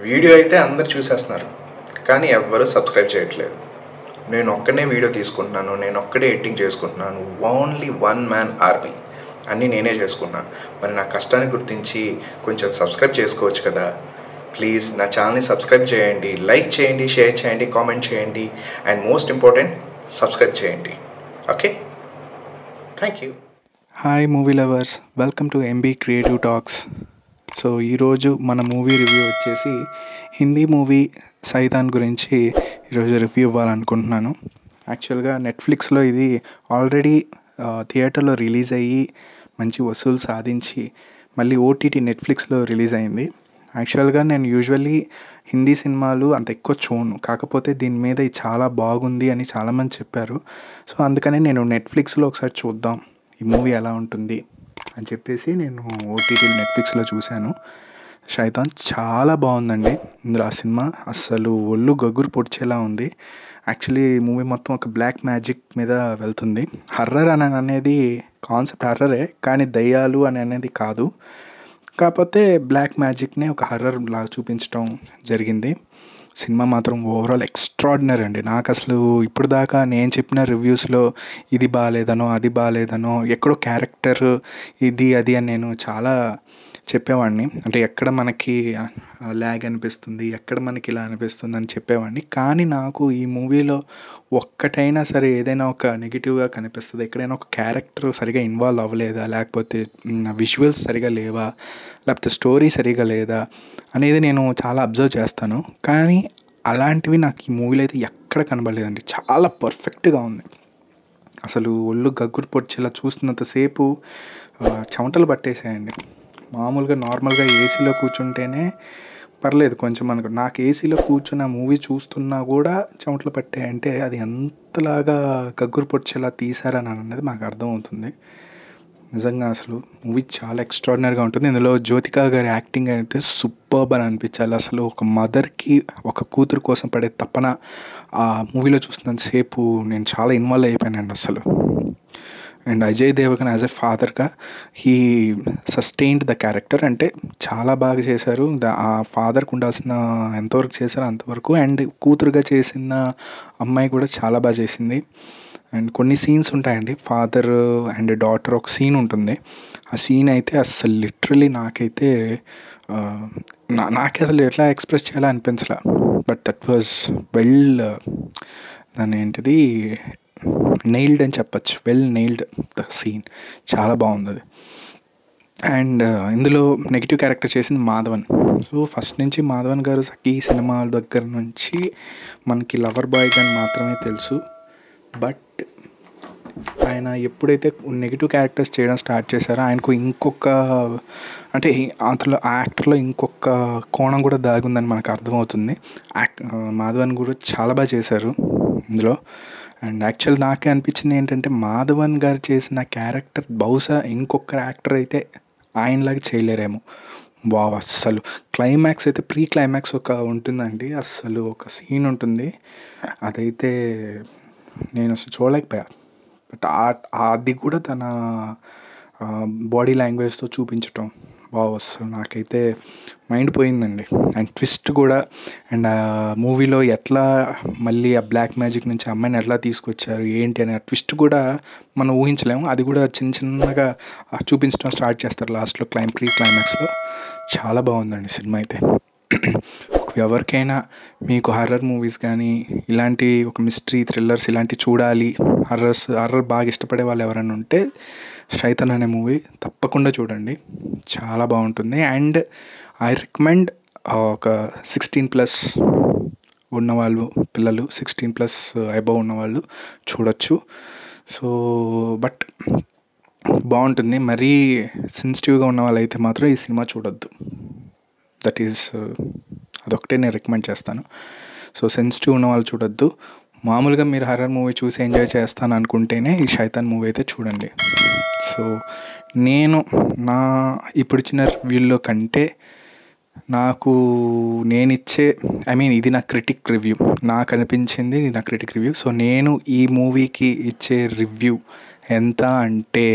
Video అయితే అందరు చూసేస్తున్నారు, కానీ ఎవ్వరు సబ్స్క్రైబ్ చేయట్లేదు. నేను ఒక్కనే వీడియో తీసుకుంటున్నాను, నేను ఒక్కడే ఎడిటింగ్ చేసుకుంటున్నాను. ఓన్లీ వన్ మ్యాన్ ఆర్మీ, అన్నీ నేనే చేసుకుంటున్నాను. మరి నా కష్టాన్ని గుర్తించి కొంచెం సబ్స్క్రైబ్ చేసుకోవచ్చు కదా. ప్లీజ్ నా ఛానల్ని సబ్స్క్రైబ్ చేయండి, లైక్ చేయండి, షేర్ చేయండి, కామెంట్ చేయండి, అండ్ మోస్ట్ ఇంపార్టెంట్ సబ్స్క్రైబ్ చేయండి. Okay, thank you. Hi movie lovers, welcome to MB creative talks. So ఈరోజు మన మూవీ రివ్యూ వచ్చేసి హిందీ మూవీ సైతాన్ గురించి ఈరోజు రివ్యూ ఇవ్వాలనుకుంటున్నాను. యాక్చువల్గా నెట్ఫ్లిక్స్లో ఇది ఆల్రెడీ థియేటర్లో రిలీజ్ అయ్యి మంచి వసూలు సాధించి మళ్ళీ ఓటీటీ నెట్ఫ్లిక్స్లో రిలీజ్ అయింది. యాక్చువల్గా నేను యూజువల్లీ హిందీ సినిమాలు అంత ఎక్కువ చూడను, కాకపోతే దీని మీద ఇది చాలా బాగుంది అని చాలామంది చెప్పారు. సో అందుకని నేను నెట్ఫ్లిక్స్లో ఒకసారి చూద్దాం ఈ మూవీ ఎలా ఉంటుంది అని చెప్పేసి నేను ఓటీటీ నెట్ఫ్లిక్స్లో చూశాను. శైతాన్ చాలా బాగుందండి. ఇందులో ఆ సినిమా అస్సలు ఒళ్ళు గగురు పొడిచేలా ఉంది. యాక్చువల్లీ మూవీ మొత్తం ఒక బ్లాక్ మ్యాజిక్ మీద వెళ్తుంది. హర్రర్ అని అనేది కాన్సెప్ట్ హర్రరే, కానీ దయ్యాలు అని అనేది కాదు. కాకపోతే బ్లాక్ మ్యాజిక్ని ఒక హర్రర్ లాగా చూపించడం జరిగింది. సినిమా మాత్రం ఓవరాల్ ఎక్స్ట్రాడినరీ అండి. నాకు అసలు ఇప్పుడు దాకా నేను చెప్పిన రివ్యూస్లో ఇది బాగాలేదనో అది బాగాలేదనో ఎక్కడో క్యారెక్టర్ ఇది అది అని నేను చాలా చెప్పేవాడిని. అంటే ఎక్కడ మనకి ల్యాగ్ అనిపిస్తుంది, ఎక్కడ మనకి ఇలా అనిపిస్తుంది అని చెప్పేవాడిని. కానీ నాకు ఈ మూవీలో ఒక్కటైనా సరే ఏదైనా ఒక నెగిటివ్గా కనిపిస్తుంది, ఎక్కడైనా ఒక క్యారెక్టర్ సరిగా ఇన్వాల్వ్ అవ్వలేదా, లేకపోతే విజువల్స్ సరిగా లేవా, లేకపోతే స్టోరీ సరిగా లేదా అనేది నేను చాలా అబ్జర్వ్ చేస్తాను. కానీ అలాంటివి నాకు ఈ మూవీలో అయితే ఎక్కడ కనబడలేదండి. చాలా పర్ఫెక్ట్గా ఉంది. అసలు ఒళ్ళు గగ్గురు పొడిచేలా చూస్తున్నంతసేపు చెమటలు పట్టేసాయండి. మామూలుగా నార్మల్గా ఏసీలో కూర్చుంటేనే పర్లేదు కొంచెం అనుకో, నాకు ఏసీలో కూర్చున్న మూవీ చూస్తున్నా కూడా చెమటలు పట్టాయంటే అది ఎంతలాగా గగ్గురు పొడిచేలా తీశారని అనేది మాకు అర్థమవుతుంది. నిజంగా అసలు మూవీ చాలా ఎక్స్ట్రాడినరీగా ఉంటుంది. ఇందులో జ్యోతిక గారి యాక్టింగ్ అయితే సూపర్బ్ అని అనిపించాలి. అసలు ఒక మదర్కి ఒక కూతురు కోసం పడే తపన ఆ మూవీలో చూస్తున్నంతసేపు నేను చాలా ఇన్వాల్వ్ అయిపోయానండి అసలు. And Ajay Devgn as a ఫాదర్గా హీ సస్టైన్డ్ ద క్యారెక్టర్. అంటే చాలా బాగా చేశారు. ఆ ఫాదర్కి ఉండాల్సిన ఎంతవరకు చేశారో అంతవరకు. అండ్ కూతురుగా చేసిన అమ్మాయి కూడా చాలా బాగా చేసింది. అండ్ కొన్ని సీన్స్ ఉంటాయండి, ఫాదర్ అండ్ డాటర్ ఒక సీన్ ఉంటుంది. ఆ సీన్ అయితే అస్సలు లిటరలీ నాకైతే నాకే అసలు ఎట్లా ఎక్స్ప్రెస్ చేయాలో అనిపించలే. బట్ దట్ వాజ్ వెల్, దాని ఏంటిది, నెయిల్డ్ అని చెప్పచ్చు. వెల్ నెయిల్డ్ ద సీన్, చాలా బాగుంది అది. అండ్ ఇందులో నెగిటివ్ క్యారెక్టర్ చేసింది మాధవన్. సో ఫస్ట్ నుంచి మాధవన్ గారు ఈ సినిమాల దగ్గర నుంచి మనకి లవర్ బాయ్ గాని మాత్రమే తెలుసు. బట్ ఆయన ఎప్పుడైతే నెగిటివ్ క్యారెక్టర్స్ చేయడం స్టార్ట్ చేశారో ఆయనకు ఇంకొక, అంటే అందులో ఆ యాక్టర్లో ఇంకొక కోణం కూడా దాగుందని మనకు అర్థమవుతుంది. మాధవన్ కూడా చాలా బాగా చేశారు ఇందులో. అండ్ యాక్చువల్ నాకే అనిపించింది ఏంటంటే మాధవన్ గారు చేసిన క్యారెక్టర్ బహుశా ఇంకొక యాక్టర్ అయితే ఆయనలాగా చేయలేరేమో. వావ్, అస్సలు క్లైమాక్స్ అయితే ప్రీ క్లైమాక్స్ ఒక ఉంటుందండి, అస్సలు ఒక సీన్ ఉంటుంది, అదైతే నేను అసలు చూడలేకపోయా. బట్ అది కూడా తన బాడీ లాంగ్వేజ్తో చూపించటం వావ్, అసలు నాకైతే మైండ్ పోయిందండి. అండ్ ట్విస్ట్ కూడా, అండ్ ఆ మూవీలో ఎట్లా మళ్ళీ ఆ బ్లాక్ మ్యాజిక్ నుంచి అమ్మాయిని ఎట్లా తీసుకొచ్చారు ఏంటి అనే ట్విస్ట్ కూడా మనం ఊహించలేము. అది కూడా చిన్న చిన్నగా చూపించడం స్టార్ట్ చేస్తారు లాస్ట్లో ప్రీ క్లైమాక్స్లో. చాలా బాగుందండి సినిమా అయితే. ఎవరికైనా మీకు హర్రర్ మూవీస్ కానీ ఇలాంటి ఒక మిస్టరీ థ్రిల్లర్స్ ఇలాంటివి చూడాలి, హర్రర్ బాగా ఇష్టపడే వాళ్ళు ఎవరైనా ఉంటే శైతాన్ అనే మూవీ తప్పకుండా చూడండి, చాలా బాగుంటుంది. అండ్ ఐ రికమెండ్ ఒక 16+ ఉన్నవాళ్ళు, పిల్లలు 16+ అబవ్ ఉన్నవాళ్ళు చూడొచ్చు. సో బట్ బాగుంటుంది. మరీ సెన్సిటివ్గా ఉన్న వాళ్ళు అయితే మాత్రం ఈ సినిమా చూడొద్దు. దట్ ఈస్, అదొకటే నేను రికమెండ్ చేస్తాను. సో సెన్సిటివ్ ఉన్న వాళ్ళు చూడొద్దు. మామూలుగా మీరు హర్రర్ మూవీ చూసి ఎంజాయ్ చేస్తాను అనుకుంటేనే ఈ శైతాన్ మూవీ అయితే చూడండి. సో నేను నా ఇప్పుడు ఇచ్చిన రివ్యూల్లో కంటే నాకు నేనిచ్చే, ఇది నా క్రిటిక్ రివ్యూ, నాకు అనిపించింది నా క్రిటిక్ రివ్యూ. సో నేను ఈ మూవీకి ఇచ్చే రివ్యూ ఎంత అంటే